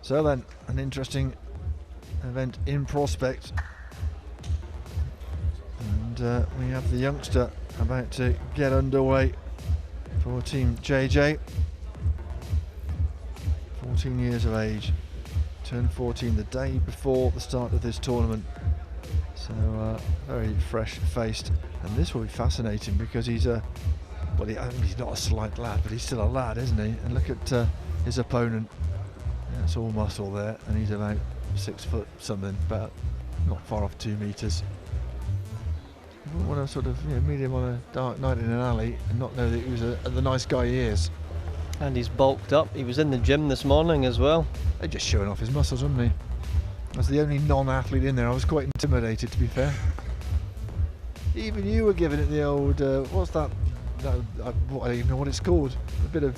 So then, an interesting event in prospect. And we have the youngster about to get underway for Team JJ. 14 years of age, turned 14 the day before the start of this tournament. So very fresh-faced, and this will be fascinating because he's I mean, he's not a slight lad, but he's still a lad, isn't he? And look at his opponent. Yeah, it's all muscle there, and he's about 6 foot something, but not far off 2 meters. You wouldn't want to sort of meet him on a dark night in an alley and not know that he was the nice guy he is. And he's bulked up. He was in the gym this morning as well. They're just showing off his muscles, wasn't he? As the only non-athlete in there, I was quite intimidated, to be fair. Even you were giving it the old, what's that? I don't even know what it's called. A bit of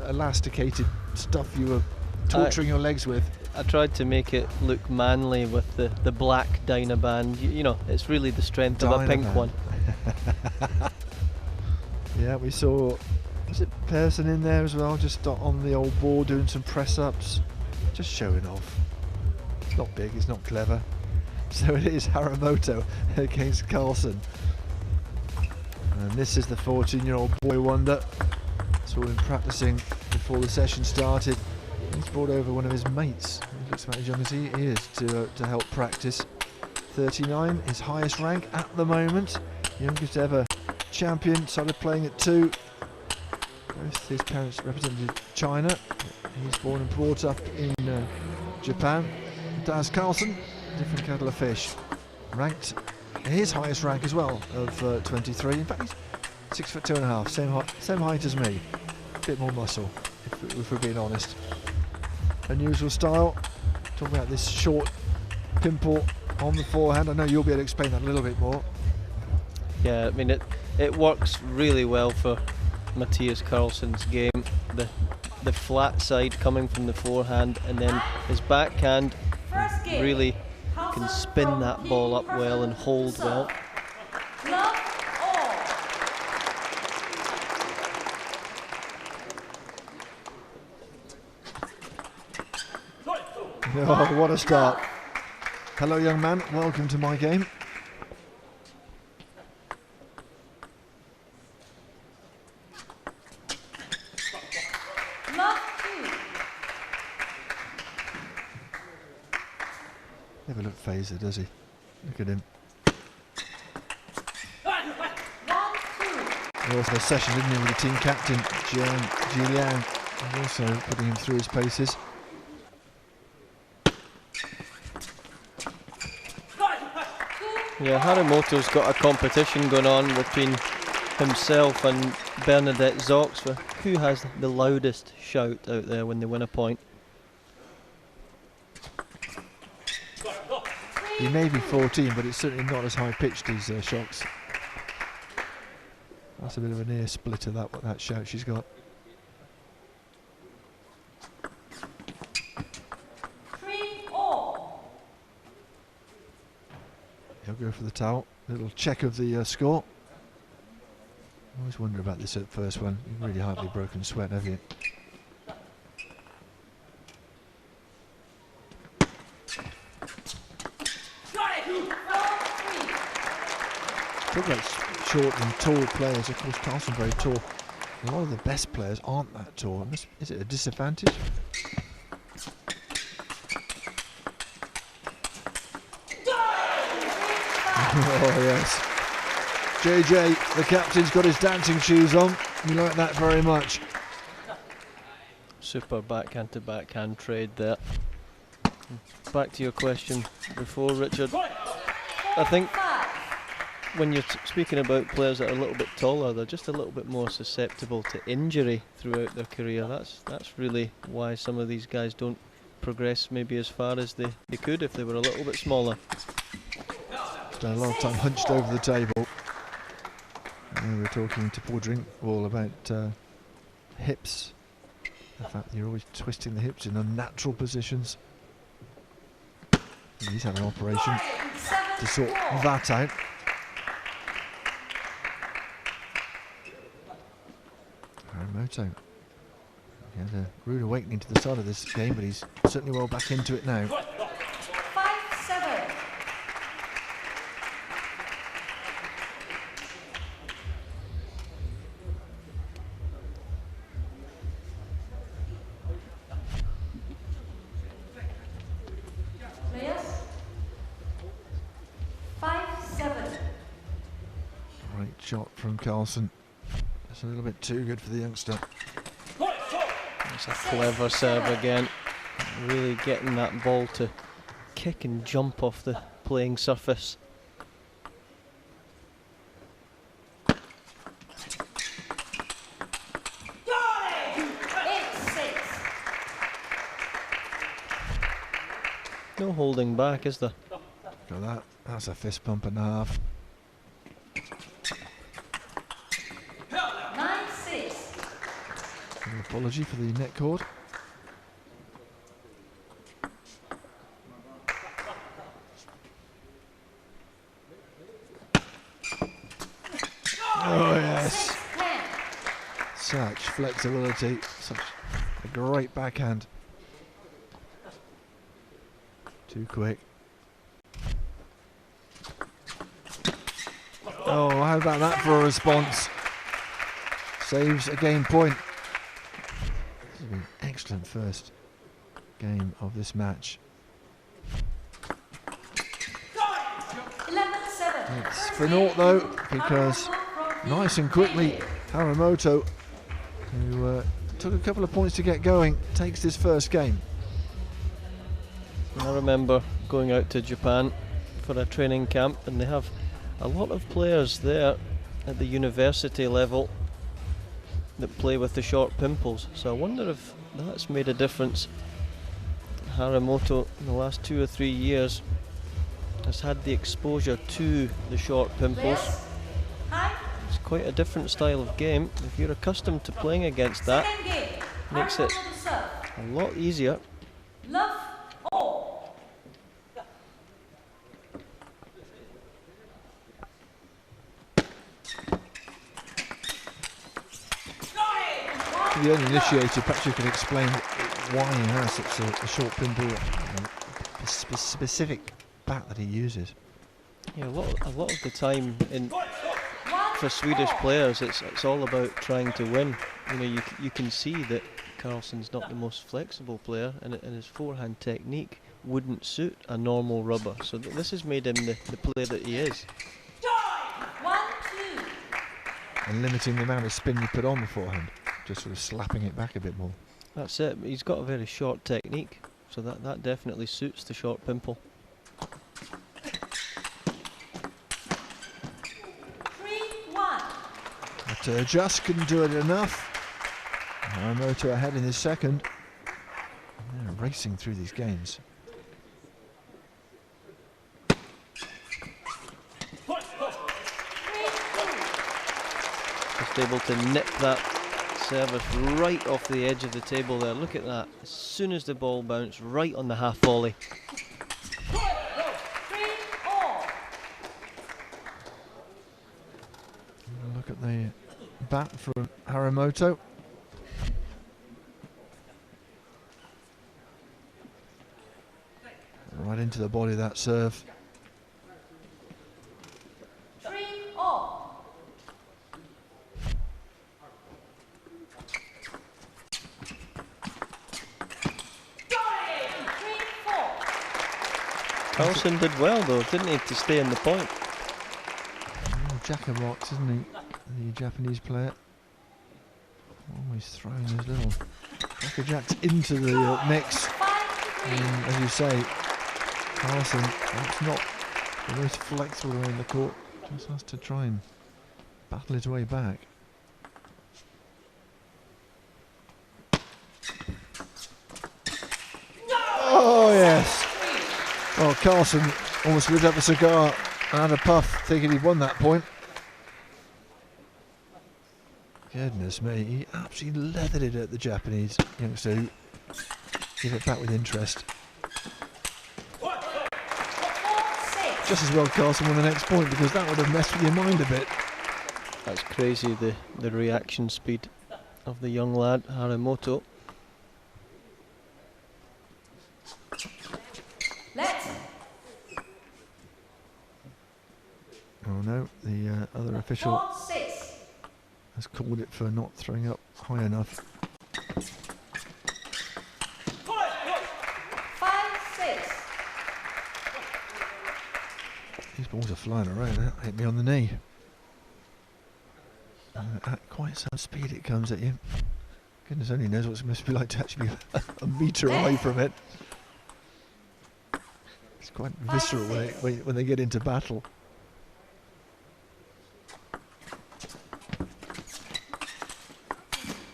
elasticated stuff you were torturing your legs with. I tried to make it look manly with the black Dynaband. You know, it's really the strength of a pink one. Yeah, we saw, was it Pearson in there as well, just on the old board doing some press-ups, just showing off. It's not big, it's not clever. So it is Harimoto against Carlson. And this is the 14-year-old boy wonder. Saw him practicing before the session started. He's brought over one of his mates, he looks about as young as he is, to help practice. 39, his highest rank at the moment. Youngest ever champion, started playing at 2. Both his parents represented China. He's born and brought up in Japan. Mattias Carlson, different kettle of fish. Ranked, his highest rank as well, of 23. In fact, he's 6'2.5", same height as me. A bit more muscle, if we're being honest. Unusual style. Talking about this short pimple on the forehand. I know you'll be able to explain that a little bit more. Yeah, I mean it works really well for Mattias Carlson's game. The flat side coming from the forehand, and then his backhand really can spin that ball up well and hold well. Oh, what a start. Hello, young man. Welcome to my game. Never looked phased, does he? Look at him. He also had a session, didn't he, with the team captain, Ji Liang, and also putting him through his paces. Yeah, Harimoto's got a competition going on between himself and Bernadette Zox for who has the loudest shout out there when they win a point. He may be 14, but it's certainly not as high pitched as Shocks. That's a bit of an ear splitter, that shout she's got. He'll go for the towel. Little check of the score. I always wonder about this at first one. You've really hardly broken sweat, have you? Talk about short and tall players. Of course, Carlson very tall. A lot of the best players aren't that tall. Is it a disadvantage? Oh yes, JJ, the captain's got his dancing shoes on. We like that very much. Super backhand to backhand trade there. Back to your question before, Richard. I think when you're speaking about players that are a little bit taller, they're just a little bit more susceptible to injury throughout their career. That's really why some of these guys don't progress maybe as far as they could if they were a little bit smaller. Spent a lot of time hunched over the table. And we were talking to Paul Drinkwall about hips. The fact that you're always twisting the hips in unnatural positions. And he's had an operation to sort that out. Harimoto He had a rude awakening to the start of this game, but he's certainly well back into it now. 5-7. Players. 5-7. Great shot from Carlsen. It's a little bit too good for the youngster. It's a clever serve again. Really getting that ball to kick and jump off the playing surface. No holding back, is there? Got that. That's a fist bump and a half. 9-6. An apology for the net cord. Oh yes. 6-10. Such flexibility. Such a great backhand. Too quick. Oh, how about that for a response? Saves a game point. This has been an excellent first game of this match. 11-7. It's for naught though, because nice and quickly Harimoto, who took a couple of points to get going, takes this first game. I remember going out to Japan for a training camp, and they have a lot of players there at the university level that play with the short pimples. So I wonder if that's made a difference. Harimoto in the last 2 or 3 years has had the exposure to the short pimples. Players. High. It's quite a different style of game. If you're accustomed to playing against that, Second game. makes it Harimoto to serve. a lot easier. Love all. For the uninitiated, perhaps you can explain why he has such a short pimple, specific bat that he uses. Yeah, a lot of the time for Swedish players, it's all about trying to win. You know, you can see that Carlsen's not the most flexible player, and his forehand technique wouldn't suit a normal rubber. So this has made him the player that he is. 1-2. And limiting the amount of spin you put on the forehand, just sort of slapping it back a bit more. That's it. He's got a very short technique, so that definitely suits the short pimple. 3-1. But just couldn't do it enough. Harimoto ahead in his second. And they're racing through these games. Just able to nip that service right off the edge of the table there. Look at that. As soon as the ball bounced, right on the half volley. 3-all. Look at the bat from Harimoto. Right into the body of that serve. 3-all. Carlsen did well though, didn't he, to stay in the point? Oh, jack-a-box, isn't he? The Japanese player. Always throwing those little jack-a-jacks into the mix. And as you say, Carlsen, it's not the most flexible around the court. Just has to try and battle his way back. Oh yes! Well, Carlsen almost lit up a cigar and had a puff, thinking he'd won that point. Goodness me, he absolutely leathered it at the Japanese youngster who give it back with interest. Just as well Carlsen won the next point, because that would have messed with your mind a bit. That's crazy, the reaction speed of the young lad, Harimoto. Oh no, the other official 4-6. has called it for not throwing up high enough. 5-6. These balls are flying around. That hit me on the knee. At quite some speed it comes at you. Goodness only knows what it's supposed to be like to actually be a metre away from it. It's quite visceral when they get into battle.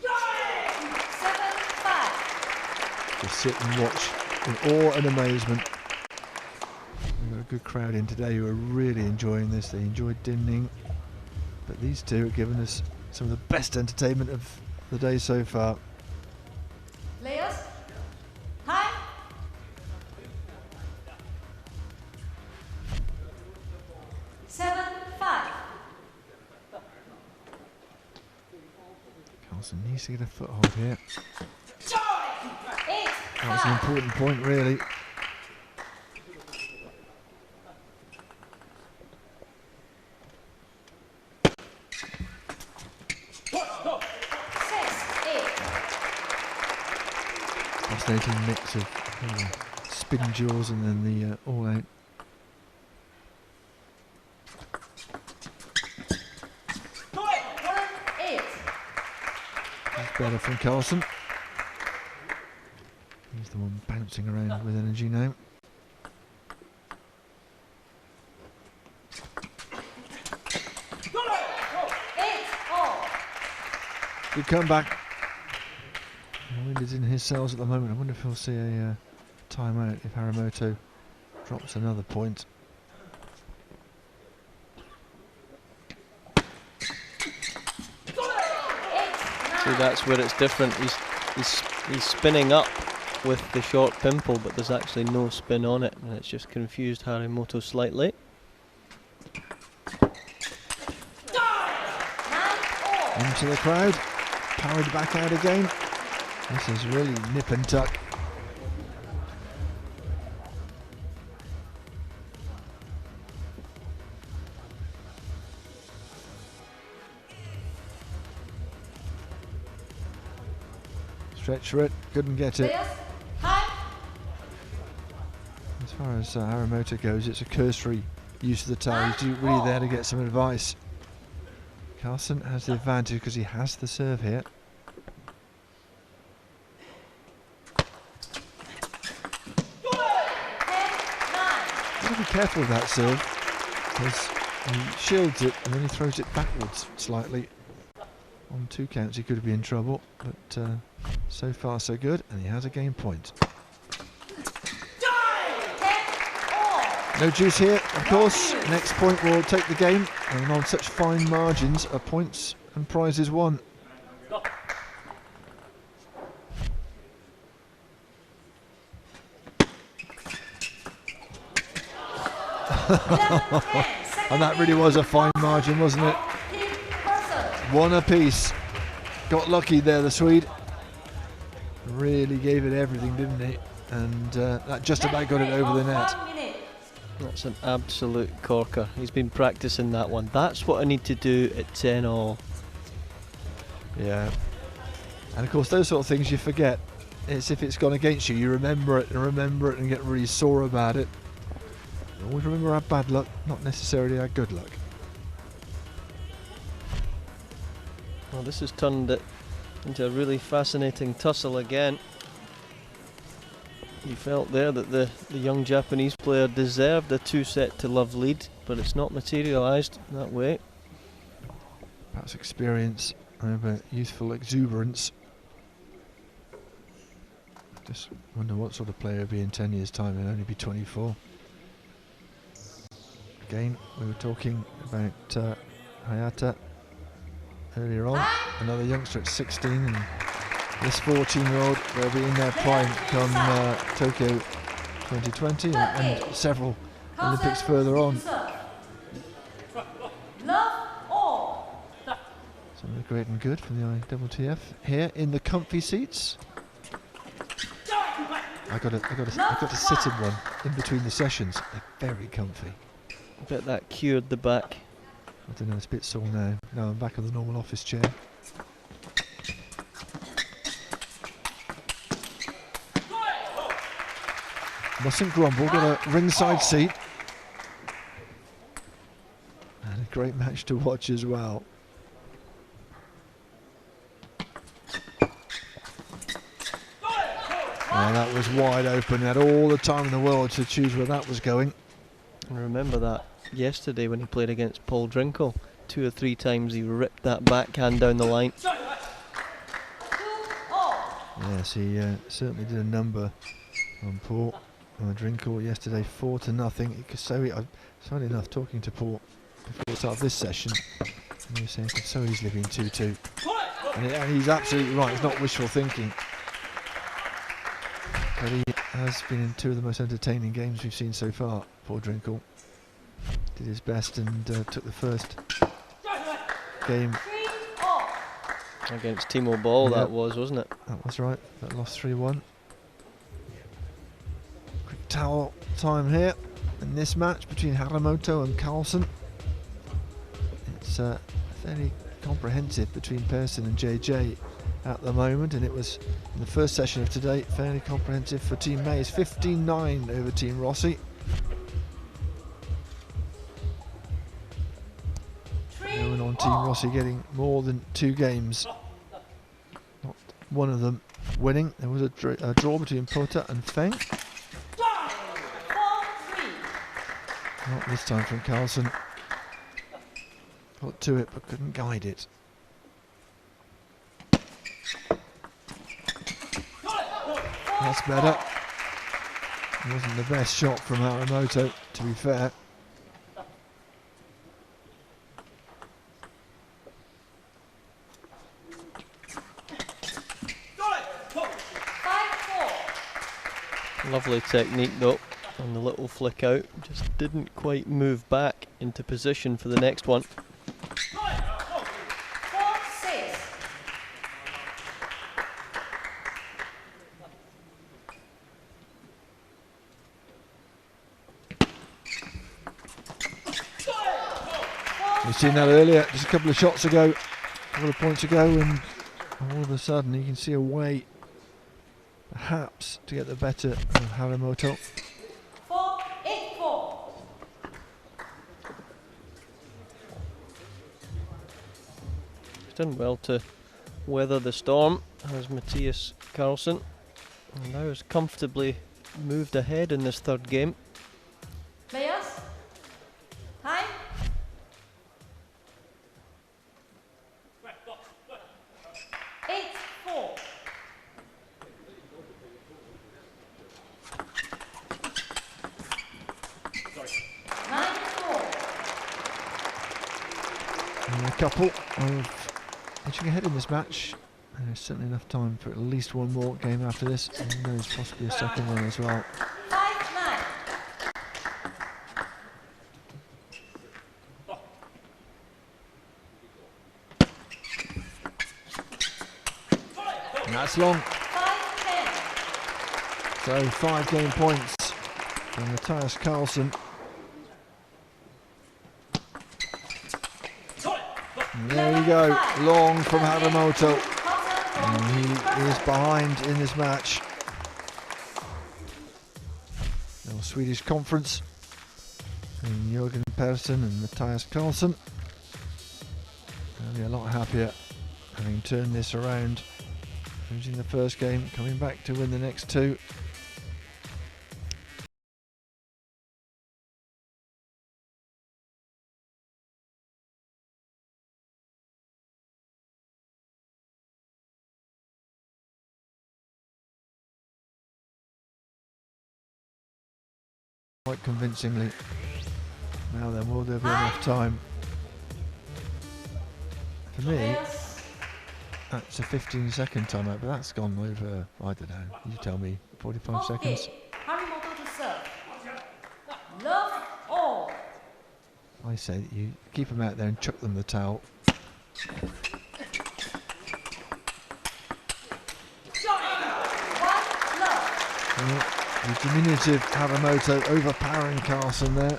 7-5. Just sit and watch in awe and amazement. We've got a good crowd in today who are really enjoying this. They enjoyed Dinning, but these two have given us some of the best entertainment of the day so far. Players, time. 7-5. Carlson needs to get a foothold here. 8-5. That's an important point, really. Fascinating mix of spin duels and then the all out. 8. That's better from Carlson. He's the one bouncing around with energy now. Good comeback. The wind is in his sails at the moment. I wonder if he'll see a timeout if Harimoto drops another point. See, that's where it's different. He's spinning up with the short pimple, but there's actually no spin on it, and it's just confused Harimoto slightly. Into the crowd, powered back out again. This is really nip and tuck. Stretch for it, couldn't get it. Players, time. As far as Harimoto goes, it's a cursory use of the towel. He's really there to get some advice. Carlson has the advantage because he has the serve here. Gotta be careful with that serve because he shields it and then he throws it backwards slightly. On 2 counts he could be in trouble, but so far so good, and he has a game point. No juice here, of course. Next point will take the game, and on such fine margins are points and prizes won. And that really was a fine margin, wasn't it? 1 apiece. Got lucky there, the Swede. Really gave it everything, didn't he? And that just about got it over the net. That's an absolute corker. He's been practicing that one. That's what I need to do at 10-all. Yeah. And of course, those sort of things you forget. It's if it's gone against you, you remember it and get really sore about it. You always remember our bad luck, not necessarily our good luck. Well, this has turned it into a really fascinating tussle again. You felt there that the young Japanese player deserved a 2-set-to-love lead, but it's not materialised that way. Perhaps experience over youthful exuberance. Just wonder what sort of player he'll be in 10 years' time. He'll only be 24. Again, we were talking about Hayata earlier on. Another youngster at 16, and this 14-year-old, they'll be in their prime come Tokyo 2020 and several Olympics further on. Something great and good from the IWTF here in the comfy seats. I got to sit in one in between the sessions. They're very comfy. I bet that cured the back. I don't know, it's a bit sore now. No, I'm back on the normal office chair. Mustn't grumble, got a ringside seat. And a great match to watch as well. Oh, that was wide open. He had all the time in the world to choose where that was going. I remember that yesterday when he played against Paul Drinkle. 2 or 3 times he ripped that backhand down the line. Yes, he certainly did a number on Paul Drinkle yesterday, 4-0. Funny enough, talking to Paul before the start of this session, and he was saying it could so easily been 2-2. And he's absolutely right, it's not wishful thinking. But he has been in 2 of the most entertaining games we've seen so far, Paul Drinkle. Did his best and took the first game. Against Timo Ball, that was, wasn't it? That was right, that lost 3-1. Quick towel time here in this match between Harimoto and Carlsen. It's fairly comprehensive between Persson and JJ at the moment, and it was in the first session of today fairly comprehensive for Team Mays, 15-9 over Team Rossi. Going on Team Rossi getting more than 2 games, not one of them winning. There was a draw between Pota and Feng. Not this time from Carlsen. Got to it but couldn't guide it. That's better. It wasn't the best shot from Harimoto, to be fair. Lovely technique though, on the little flick out. Just didn't quite move back into position for the next one. We've seen that earlier, just a couple of shots ago, a couple of points ago, and all of a sudden you can see a way perhaps to get the better of Harimoto. 4-8-4. He's done well to weather the storm, as Mattias Carlsen, and now has comfortably moved ahead in this 3rd game. Players, time. A couple of edging ahead in this match. There's certainly enough time for at least one more game after this, and who knows, possibly a second one as well. 5-9. And that's long. 5-10. So 5 game points from Mattias Carlsen. And there we go, long from Harimoto. And he is behind in this match. Little Swedish conference between Jürgen Persson and Mattias Carlsen. They'll be a lot happier having turned this around, losing the first game, coming back to win the next 2. Quite convincingly. Now then, will there be enough time? For me, that's a 15-second timeout, but that's gone over, I don't know, you tell me, 45 seconds? Harimoto to serve. Love all. I say that you keep them out there and chuck them the towel. The diminutive Harimoto overpowering Carlsen there.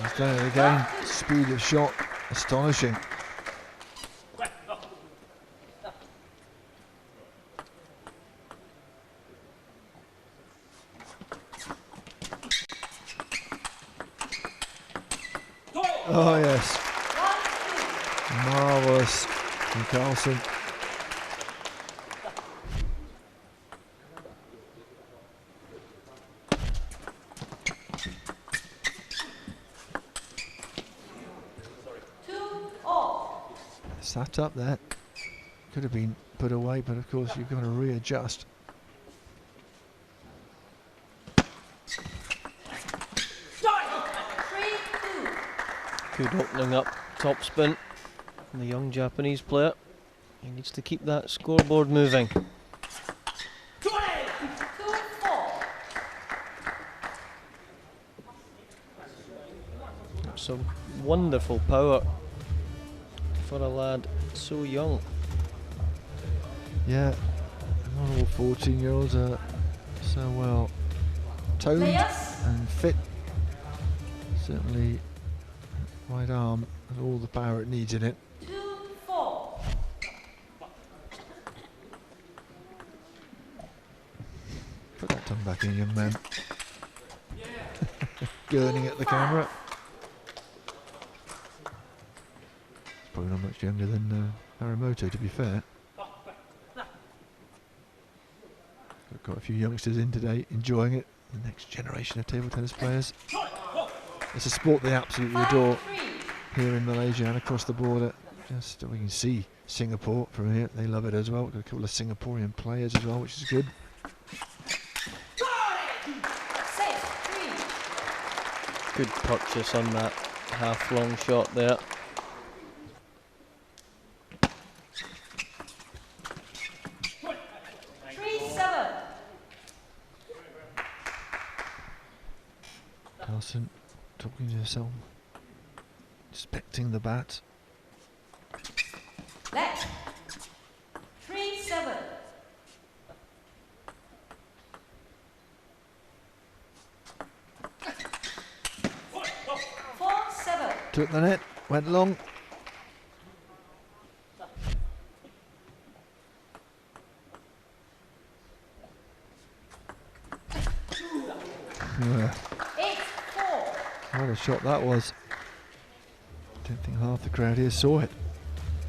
He's done it again. Speed of shot, astonishing. Oh yes, marvellous from Carlson. Sat up there, could have been put away, but of course you've got to readjust. Good opening up topspin from the young Japanese player. He needs to keep that scoreboard moving. Some wonderful power for a lad so young. Yeah, not all 14-year-olds are so well toned and fit. Certainly, right arm has all the power it needs in it. 2-4. Put that tongue back in, young man. Gurning at the camera. He's probably not much younger than Harimoto, to be fair. Got quite a few youngsters in today enjoying it. The next generation of table tennis players. It's a sport they absolutely adore here in Malaysia and across the border. Just we can see Singapore from here. They love it as well. Got a couple of Singaporean players as well, which is good. Good purchase on that half-long shot there. Carlson talking to herself, inspecting the bat. Left. 3-7. Took the net, went long. Yeah. 8-4. What a shot that was. Don't think half the crowd here saw it.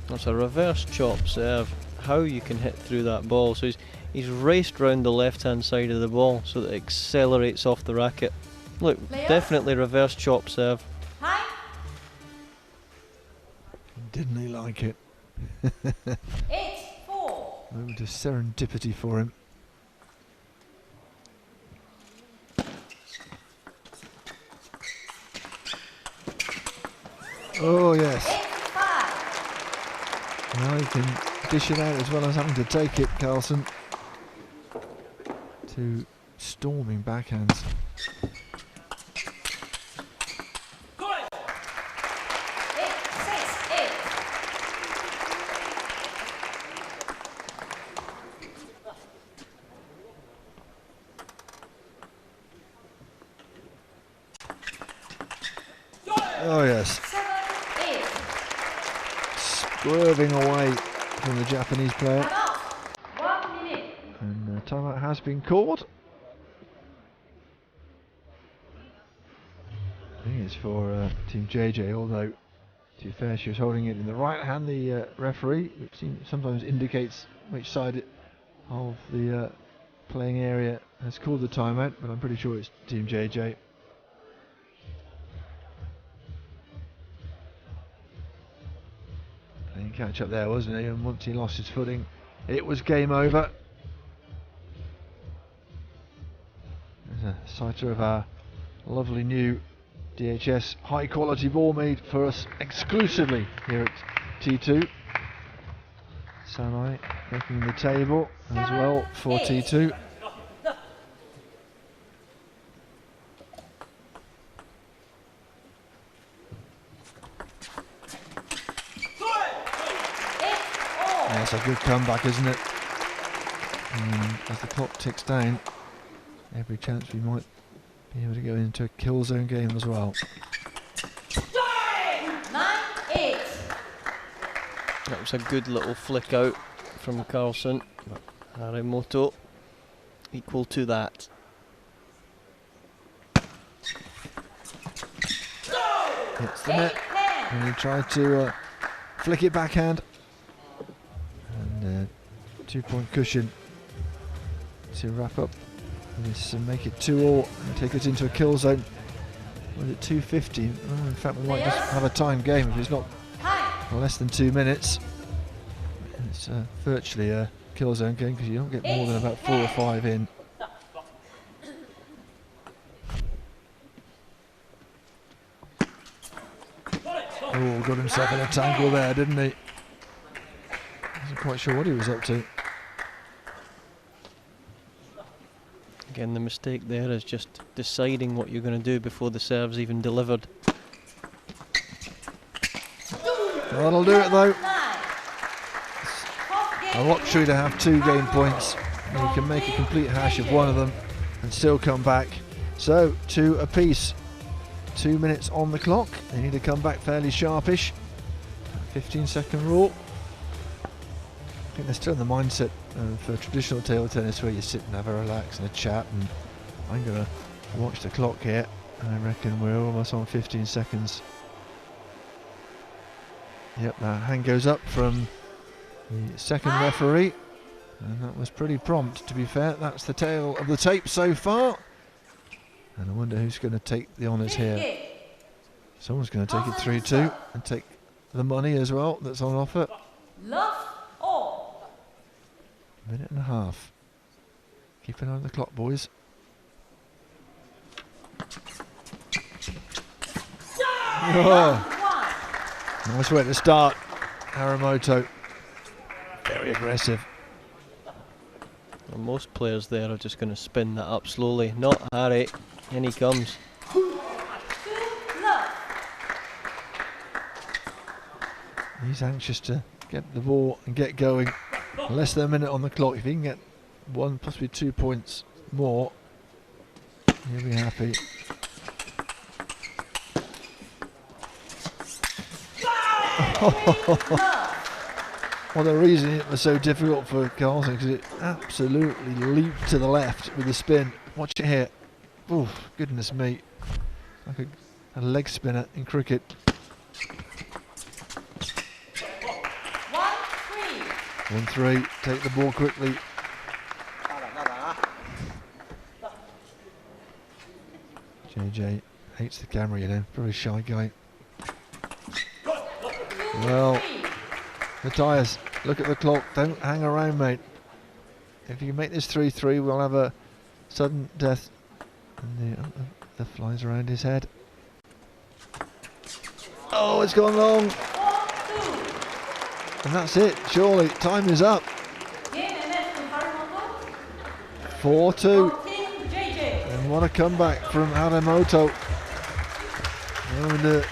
That's a reverse chop serve. How you can hit through that ball. So he's raced round the left-hand side of the ball so that it accelerates off the racket. Look, definitely reverse chop serve. High. Didn't he like it? 8-4. Moment of serendipity for him. Oh yes. 8-5. Now he can dish it out as well as having to take it, Carlson. Two storming backhands. Oh yes. 7-8. Swerving away from the Japanese player. Timeout. 1 minute. And timeout has been called. I think it's for Team JJ, although to be fair, she was holding it in the right hand, the referee, which sometimes indicates which side of the playing area has called the timeout, but I'm pretty sure it's Team JJ. Playing catch up there, wasn't he? And once he lost his footing, it was game over. There's a sighter of our lovely new DHS high quality ball made for us exclusively here at T2. Sanai making the table as well for T2. That's a good comeback, isn't it? And as the clock ticks down, every chance we might be able to go into a kill zone game as well. That was a good little flick out from Carlson. But Harimoto equal to that. Hits the net, and he tried to flick it backhand. And 2-point cushion to wrap up this and make it 2-all and take us into a kill zone. Was it 2:50? Oh, in fact, we might just have a timed game if it's not less than 2 minutes. And it's virtually a kill zone game because you don't get more than about 4 or 5 in. Oh, got himself in a tangle there, didn't he? Wasn't quite sure what he was up to. Again, the mistake there is just deciding what you're going to do before the serve's even delivered. That'll do it though. A luxury to have 2 game points. You can make a complete hash of one of them and still come back. So 2 apiece. 2 minutes on the clock. They need to come back fairly sharpish. 15-second rule. I think they're still in the mindset for traditional table tennis where you sit and have a relax and a chat, and I'm going to watch the clock here. I reckon we're almost on 15 seconds. Yep, that hand goes up from the second referee, and that was pretty prompt, to be fair. That's the tail of the tape so far, and I wonder who's going to take the honours here. Someone's going to take it 3-2 and take the money as well that's on offer. Minute and a half. Keep an eye on the clock, boys. Oh. Nice way to start. Harimoto. Very aggressive. Well, most players there are just going to spin that up slowly. Not Harry. In he comes. He's anxious to get the ball and get going. Less than a minute on the clock. If he can get 1, possibly 2 points more, he'll be happy. Well, the reason it was so difficult for Carlson because it absolutely leaped to the left with the spin. Watch it here. Oof, goodness me. Like a leg spinner in cricket. 1-3, take the ball quickly. JJ hates the camera, you know, very shy guy. Well, Mattias, look at the clock, don't hang around, mate. If you can make this 3-3, we'll have a sudden death. And the flies around his head. Oh, it's gone long. And that's it, surely. Time is up. 4-2. And what a comeback from Harimoto. And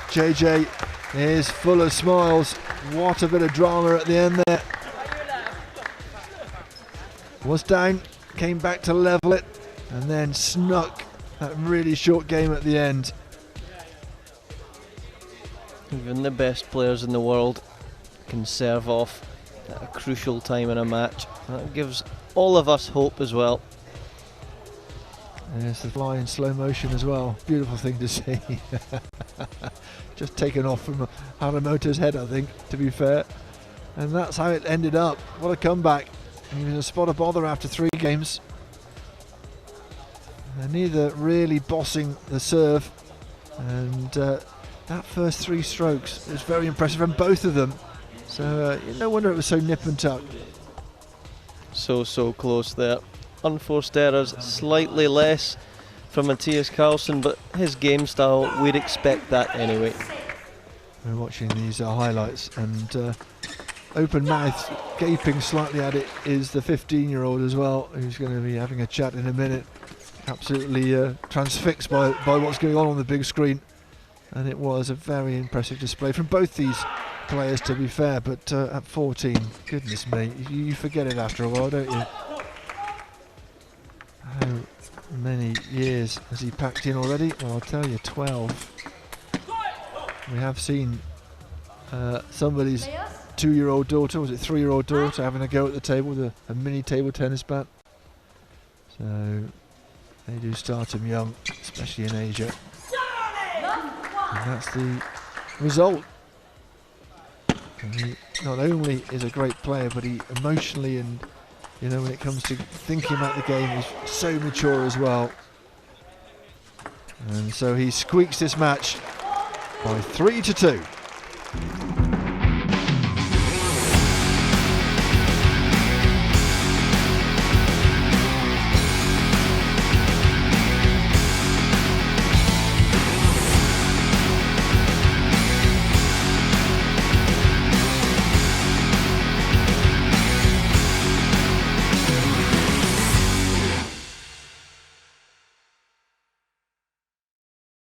JJ is full of smiles. What a bit of drama at the end there. Was down, came back to level it, and then snuck that really short game at the end. Even the best players in the world can serve off at a crucial time in a match. That gives all of us hope as well. There's the fly in slow motion as well. Beautiful thing to see. Just taken off from Harimoto's head, I think, to be fair. And that's how it ended up. What a comeback. He was a spot of bother after 3 games. They're neither really bossing the serve. And that first 3 strokes was very impressive from both of them. So no wonder it was so nip and tuck. So close there. Unforced errors slightly less from Mattias Carlson, but his game style, we'd expect that anyway. We're watching these highlights, and open mouth, gaping slightly at it, is the 15-year-old as well, who's going to be having a chat in a minute. Absolutely transfixed by what's going on the big screen. And it was a very impressive display from both these players, to be fair, but at 14, goodness me, you forget it after a while, don't you? How many years has he packed in already? Well, I'll tell you, 12. We have seen somebody's 2-year-old daughter, was it 3-year-old daughter, having a go at the table with a mini table tennis bat. So they do start them young, especially in Asia. And that's the result. And he not only is a great player, but he emotionally and, you know, when it comes to thinking about the game, he's so mature as well. And so he squeaks this match by 3-2.